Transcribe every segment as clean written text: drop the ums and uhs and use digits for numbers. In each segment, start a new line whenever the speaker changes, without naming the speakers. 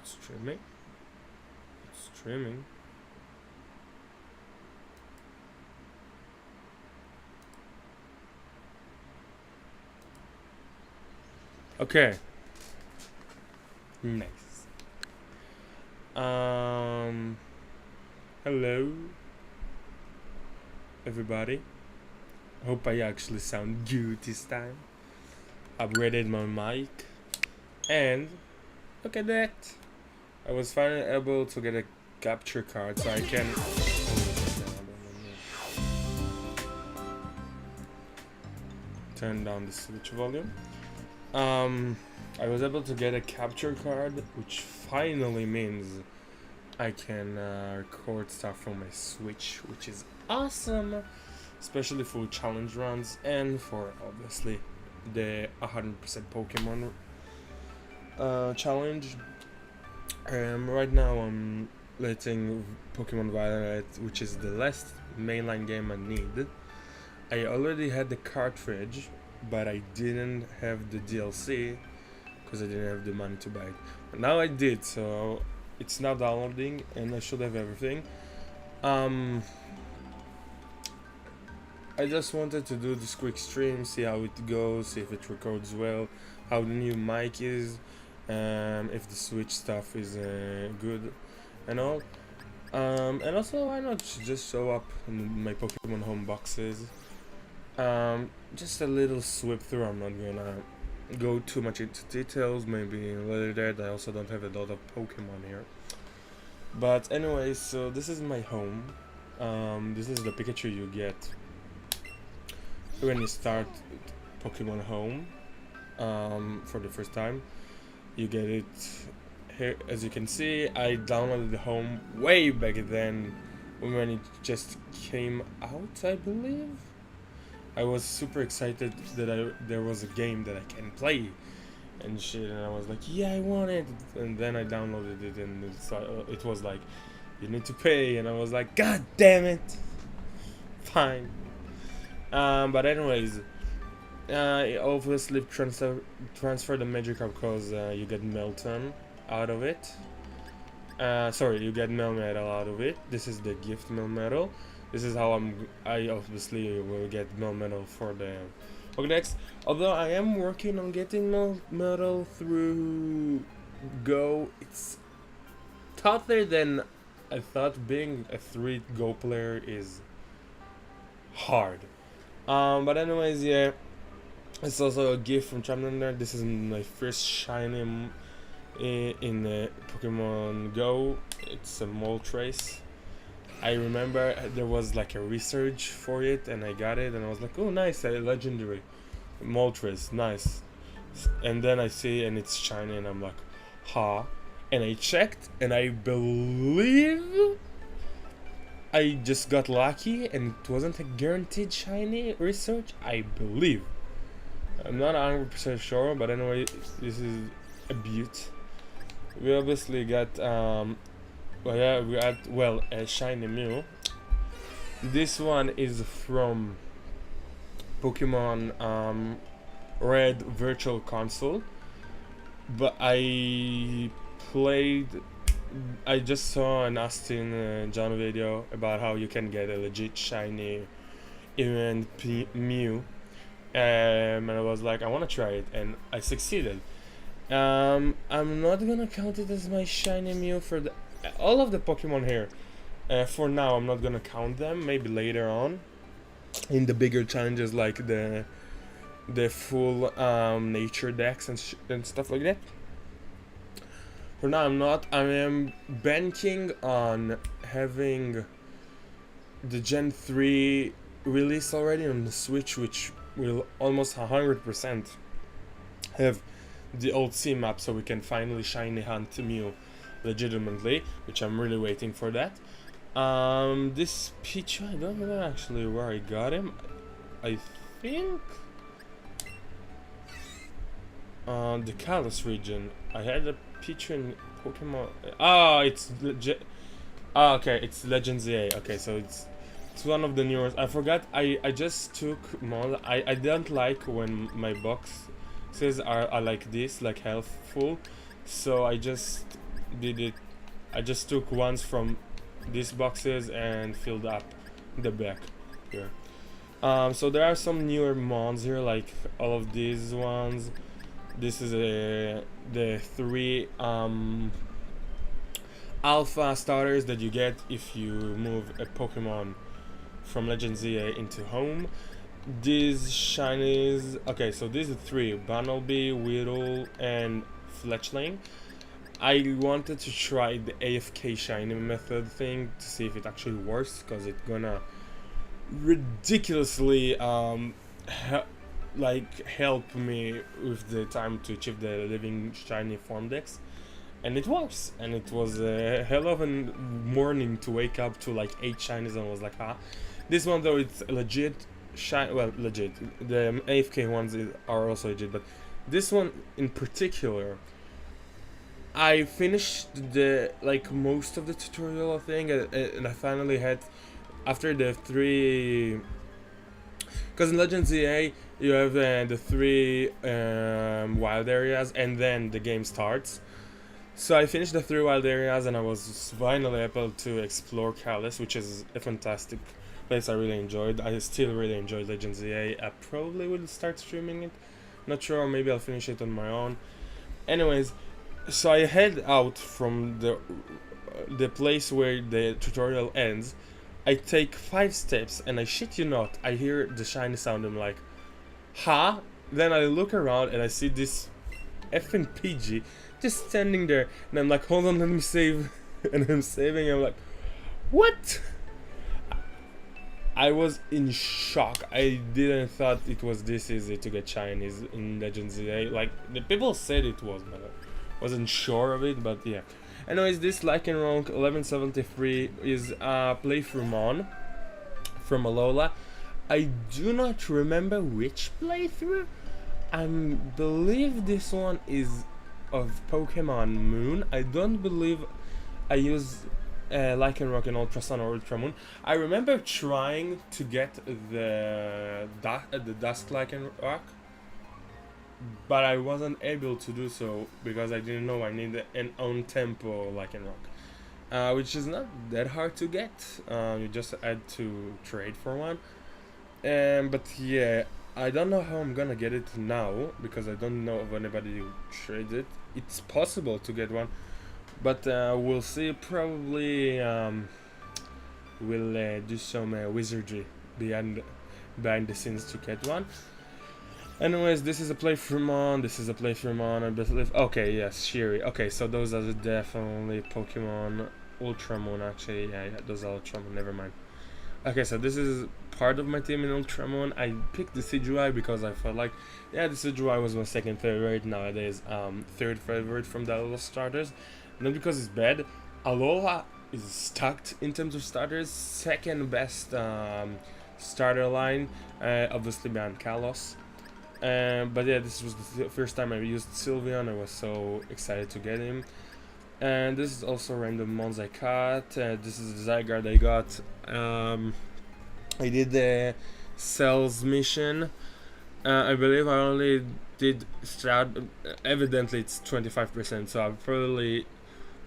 It's streaming. It's streaming. Okay. Nice. Hello, everybody. Hope I actually sound good this time. Upgraded my mic, and look at that. I was finally able to get a capture card so I can. Turn down the switch volume. I was able to get a capture card, which finally means I can record stuff from my Switch, which is awesome, especially for challenge runs and for obviously the 100% Pokemon challenge. Right now I'm letting Pokemon Violet, which is the last mainline game I need. I already had the cartridge, but I didn't have the DLC because I didn't have the money to buy it. But now I did, so it's now downloading and I should have everything. I just wanted to do this quick stream, see how it goes, see if it records well, how the new mic is, if the Switch stuff is good and all. And also, why not just show up in my Pokemon Home boxes. Just a little sweep through. I'm not gonna go too much into details. Maybe later that I also don't have a lot of Pokemon here. But anyway, so this is my home. This is the Pikachu you get when you start Pokemon Home for the first time. You get it here. As you can see, I downloaded the home way back then when it just came out, I believe. I was super excited that there was a game that I can play and shit, and I was like, yeah, I want it. And then I downloaded it, and it was like, you need to pay, and I was like, god damn it. Fine. But anyways, obviously transfer the Magikarp because you get Melton out of it. Sorry, you get Melmetal out of it. This is the gift Melmetal. This is how I obviously will get Melmetal for the Pokédex. Although I am working on getting Melmetal through Go. It's tougher than I thought. Being a 3 Go player is hard. But anyways, yeah. It's also a gift from Charmander. This is my first shiny in Pokemon Go. It's a Moltres. I remember there was like a research for it, and I got it, and I was like, oh, nice, a legendary Moltres, nice. And then I see, and it's shiny, and I'm like, ha. And I checked, and I believe I just got lucky, and it wasn't a guaranteed shiny research, I believe. I'm not 100% sure, but anyway, this is a beaut. We obviously got well, yeah, we had, a shiny Mew. This one is from Pokemon Red Virtual Console, but I just saw an Austin John video about how you can get a legit shiny event Mew, and I was like, I want to try it, and I succeeded. I'm not gonna count it as my shiny Mew for all of the Pokemon here. For now, I'm not gonna count them. Maybe later on, in the bigger challenges like the full nature decks and stuff like that. For now, I'm not. I am banking on having the Gen 3 release already on the Switch, which will almost 100% have the old C map, so we can finally shiny hunt Mew legitimately, which I'm really waiting for that. This Pichu, I don't know actually where I got him. I think the Kalos region. I had a Pichu in Pokemon. Okay, it's Legends EA. Okay, so it's one of the newest. I forgot. I just took mod. I don't like when my boxes are like this, like healthful. So I just did it. I just took ones from these boxes and filled up the back here. So there are some newer mons here, like all of these ones. This is the 3 alpha starters that you get if you move a Pokemon from Legend ZA into home. These shinies, okay, so these are 3: Bunnelby, Weedle, and Fletchling. I wanted to try the AFK shiny method thing to see if it actually works, because it's gonna ridiculously help me with the time to achieve the living shiny form decks, and it works. And it was a hell of a morning to wake up to like 8 shinies, and I was like, this one though, it's legit legit. The AFK ones are also legit, but this one in particular, I finished the most of the tutorial thing, and I finally had, after the 3, because in Legend ZA you have the 3 wild areas and then the game starts. So I finished the 3 wild areas, and I was finally able to explore Kalos, which is a fantastic place I really enjoyed. I still really enjoyed Legend ZA. I probably will start streaming it. Not sure, maybe I'll finish it on my own. Anyways, so I head out from the place where the tutorial ends. I take 5 steps, and I shit you not, I hear the shiny sound. I'm like, huh? Then I look around and I see this effing Pidgey just standing there, and I'm like, hold on, let me save. And I'm saving. I'm like, what? I was in shock. I didn't thought it was this easy to get shinies in Legend ZA. Like, the people said it was, but I wasn't sure of it. But yeah. Anyways, this Lycanroc 1173 is a playthrough mon from Alola. I do not remember which playthrough. I believe this one is of Pokemon Moon. I don't believe I used Lycanroc in Ultra Sun or Ultra Moon. I remember trying to get the Dusk Lycanroc, but I wasn't able to do so because I didn't know I needed an on tempo Lycanroc, which is not that hard to get. You just had to trade for one. But yeah, I don't know how I'm gonna get it now because I don't know of anybody who trades it. It's possible to get one, but we'll see. Probably we'll do some wizardry behind the scenes to get one. Anyways, this is a playthrough mon. This is a playthrough mon. I believe. Okay, yes, Shiri. Okay, so those are definitely Pokemon Ultramon. Actually, yeah, those are Ultramon. Never mind. Okay, so this is part of my team in Ultramon. I picked the Decidueye because I felt like, yeah, the Decidueye was my second favorite nowadays. Third favorite from the Alola starters. Not because it's bad. Alola is stacked in terms of starters. Second best starter line, obviously behind Kalos. But yeah, this was the first time I used Sylveon. I was so excited to get him. And this is also random mons I caught. This is the Zygarde I got. I did the Cells mission. I believe I only did start. Evidently, it's 25%, so I probably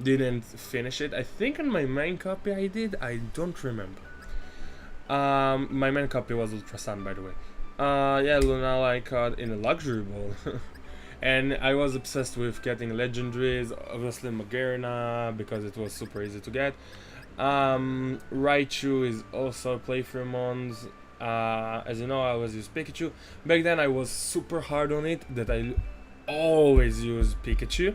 didn't finish it. I think on my main copy I did. I don't remember. My main copy was Ultra Sun, by the way. Yeah, Lunala I caught in a luxury ball. And I was obsessed with getting legendaries, obviously Magearna, because it was super easy to get. Raichu is also playthrough mons. As you know, I always use Pikachu. Back then I was super hard on it, that I always use Pikachu.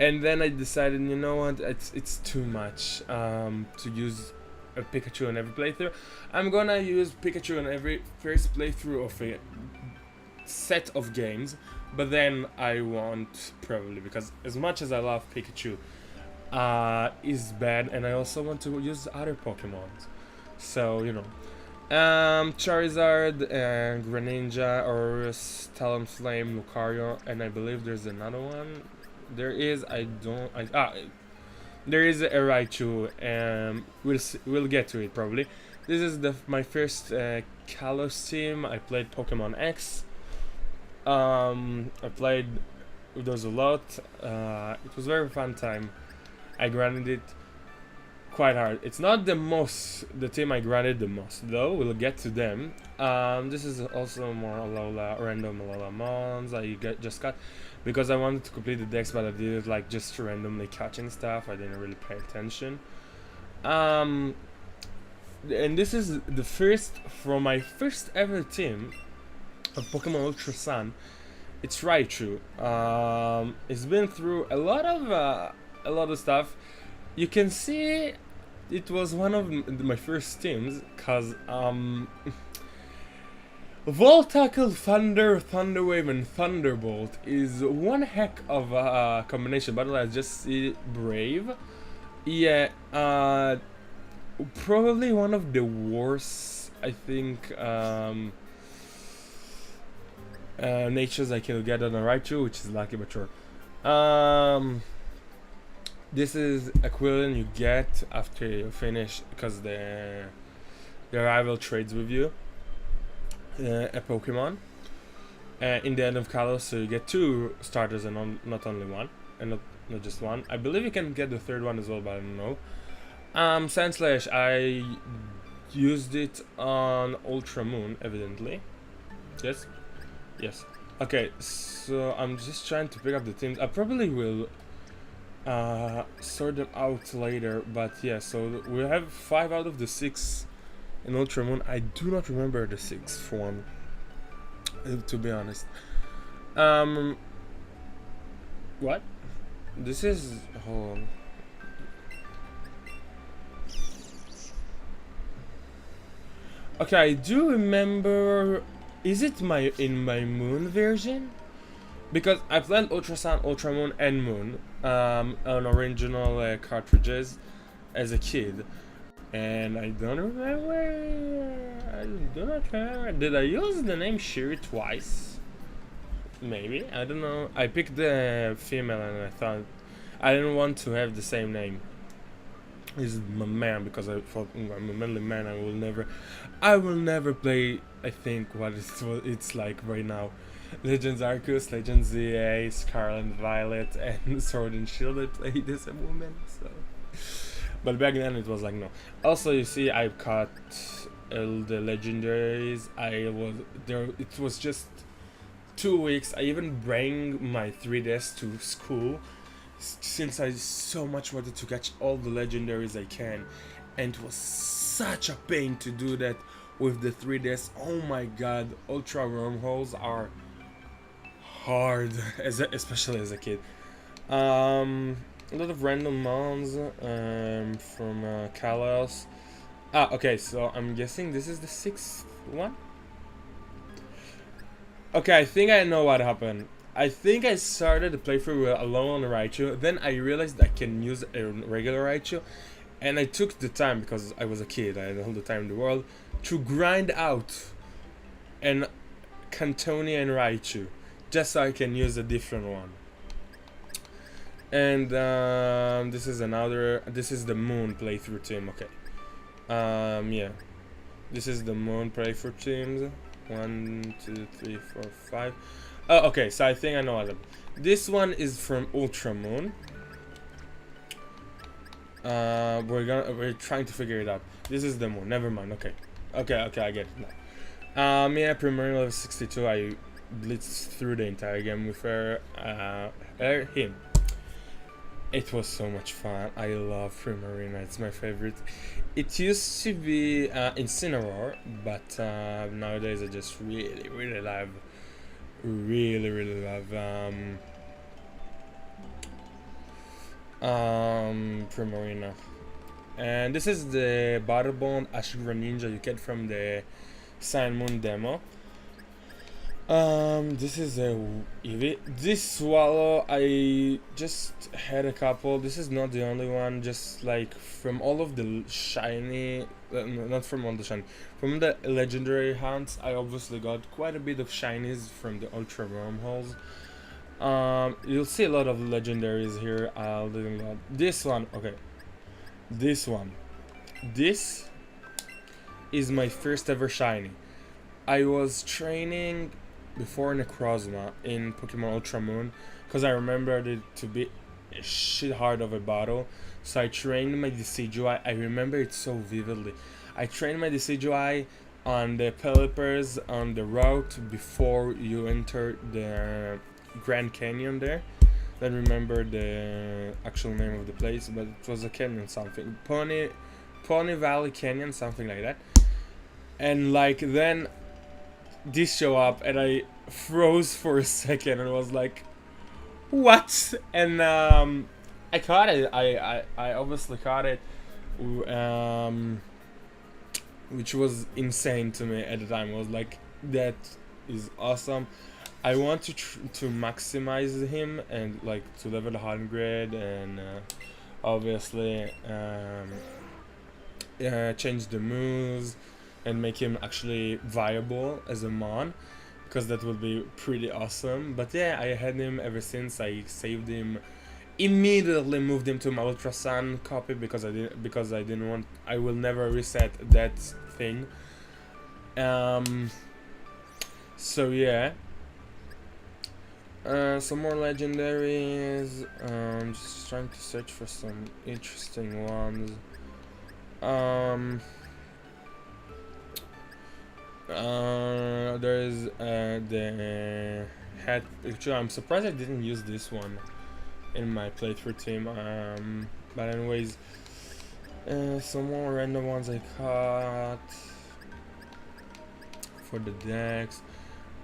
And then I decided, you know what, it's too much to use a Pikachu on every playthrough. I'm gonna use Pikachu on every first playthrough of a set of games. But then I won't, probably, because as much as I love Pikachu, is bad, and I also want to use other Pokemons. So, you know. Charizard, Greninja, Aurorus, Talonflame, Lucario, and I believe there's another one. There is, there is a Raichu, we'll get to it probably. This is my first Kalos team. I played Pokemon X. I played with those a lot. It was a very fun time I grinded it quite hard. It's not the team I grinded the most though. We'll get to them. This is also more Alola, random Alola Mons just got because I wanted to complete the decks, but I did it like just randomly catching stuff. I didn't really pay attention. And this is the first from my first ever team of Pokemon Ultra Sun. It's Raichu. It's been through a lot of stuff. You can see it was one of my first teams because Voltacle, Thunder, Thunderwave, and Thunderbolt is one heck of a combination. But I just see Brave. Yeah, probably one of the worst, I think, natures I can get on a Raichu, which is lucky but sure. This is Aquilion you get after you finish because the rival trades with you a Pokemon in the end of Kalos, so you get 2 starters and not only one, and not just one. I believe you can get the 3rd one as well, but I don't know. Sandslash, I used it on Ultra Moon, evidently. Yes? Yes. Okay, so I'm just trying to pick up the teams. I probably will sort them out later, but yeah, so we have 5 out of the 6 in Ultra Moon. I do not remember the 6th form, to be honest. What? This is... hold on. Okay, I do remember... Is it in my Moon version? Because I played Ultra Sun, Ultra Moon, and Moon on original cartridges as a kid. And I don't remember... Did I use the name Shiri twice? Maybe, I don't know. I picked the female and I thought... I didn't want to have the same name. He's my man because I thought I'm a manly man. I will never play. I think what it's like right now. Legends Arceus, Legends ZA, Scarlet and Violet, and Sword and Shield. I played as a woman, so. But back then it was like no. Also, you see, I caught all the legendaries. I was there. It was just 2 weeks. I even bring my 3DS to school, since I so much wanted to catch all the legendaries I can, and it was such a pain to do that with the 3DS. Oh my god, Ultra Wormholes are hard, especially as a kid. A lot of random mons from Kalos. Okay, so I'm guessing this is the 6th one? Okay, I think I know what happened. I think I started the playthrough with alone on Raichu, then I realized I can use a regular Raichu, and I took the time, because I was a kid, I had all the time in the world, to grind out an Cantonia and Raichu, just so I can use a different one. And this is the Moon playthrough team, okay. Yeah. This is the Moon playthrough teams. 1, 2, 3, 4, 5. Oh, okay, so I think I know them. This one is from Ultra Moon. We're trying to figure it out. This is the Moon. Never mind. Okay, I get it now. Yeah, Primarina level 62. I blitzed through the entire game with him. It was so much fun. I love Primarina. It's my favorite. It used to be Incineroar, but nowadays I just really love Primarina. And this is the Battlebond Ashura Ninja you get from the Sun Moon demo. This is a Eevee. This Swallow, I just had a couple. This is not the only one. Just like from all of the shiny, not from all the shiny, from the legendary hunts, I obviously got quite a bit of shinies from the Ultra Wormholes. You'll see a lot of legendaries here. I'll do a lot. This one, okay. This one. This is my first ever shiny. I was training before Necrozma in Pokemon Ultra Moon because I remembered it to be a shit hard of a battle. So I trained my Decidueye. I remember it so vividly. I trained my Decidueye on the Pelipers on the route before you enter the Grand Canyon there. Don't remember the actual name of the place, but it was a canyon something. Pony Valley Canyon, something like that. And like then this show up and I froze for a second and was like, what? And I caught it. I obviously caught it, which was insane to me at the time. I was like, that is awesome. I want to maximize him and like to level 100 and obviously change the moves and make him actually viable as a mon, because that would be pretty awesome. But yeah, I had him ever since. I saved him, immediately moved him to my Ultra Sun copy because I didn't want. I will never reset that thing. So yeah. Some more legendaries. Just trying to search for some interesting ones. There's the hat. Actually, I'm surprised I didn't use this one in my playthrough team. But anyways, some more random ones I caught for the decks.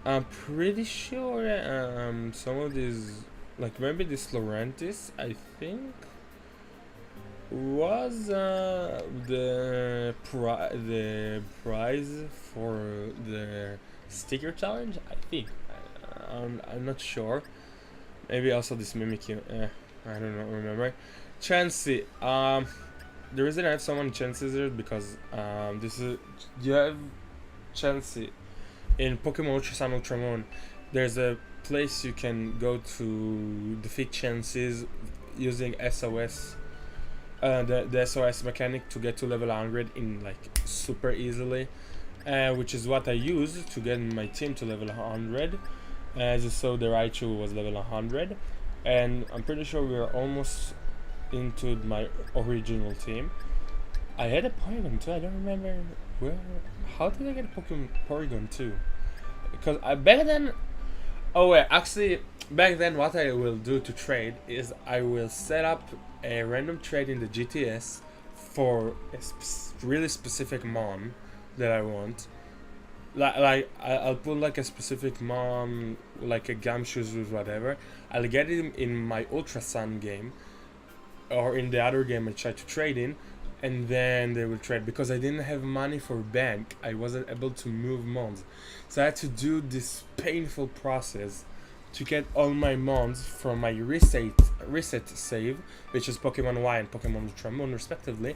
I'm pretty sure some of these, like maybe this Laurentis, I think, was the prize for the sticker challenge. I think I'm not sure. Maybe also this Mimikyu. I don't know. Remember, Chansey. The reason I have so many chances is because this is you have Chansey in Pokemon Ultra Sun Ultra Moon. There's a place you can go to defeat chances using SOS. The SOS mechanic to get to level 100 in like super easily, which is what I used to get my team to level 100. As you saw, the Raichu was level 100, and I'm pretty sure we are almost into my original team. I had a Porygon too. I don't remember where. How did I get a Pokemon Porygon too? Because back then. Oh wait, actually, back then what I will do to trade is I will set up a random trade in the GTS for a really specific mon that I want. I'll put like a specific mon, like a Gumshoes or whatever. I'll get him in my Ultra Sun game, or in the other game I try to trade in, and then they will trade. Because I didn't have money for bank, I wasn't able to move mons, so I had to do this painful process to get all my mons from my reset save, which is Pokemon Y and Pokemon Ultra Moon respectively,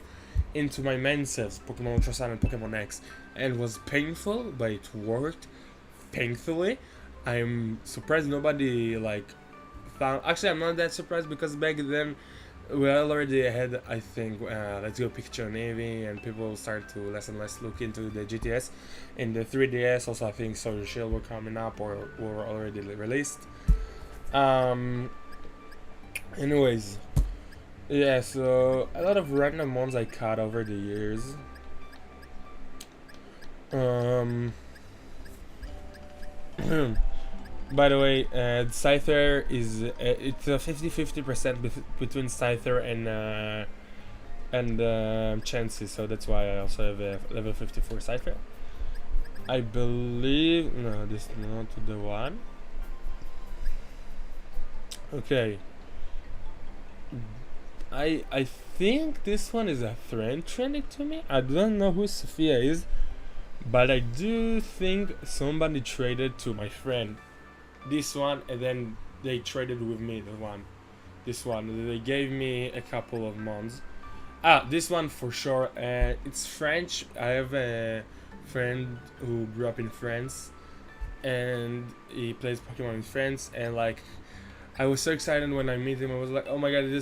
into my main saves, Pokemon Ultra Sun and Pokemon X. And it was painful, but it worked painfully. I'm surprised nobody like found. Actually, I'm not that surprised because back then we already had, I think, Let's Go Pikachu Navy, and people started to less and less look into the GTS. In the 3DS, also I think Sword and Shield were coming up or were already released. Anyways, yeah, so a lot of random ones I caught over the years. By the way, Scyther is it's a 50-50% between Scyther and Chansey, so that's why I also have a level 54 Scyther. I believe no, this is not the one. Okay. I think this one is a friend trending to me. I don't know who Sophia is, but I do think somebody traded to my friend this one, and then they traded with me this one. They gave me a couple of months. This one for sure. It's French. I have a friend who grew up in France, and he plays Pokemon in France, and like I was so excited when I meet him. I was like, oh my god, this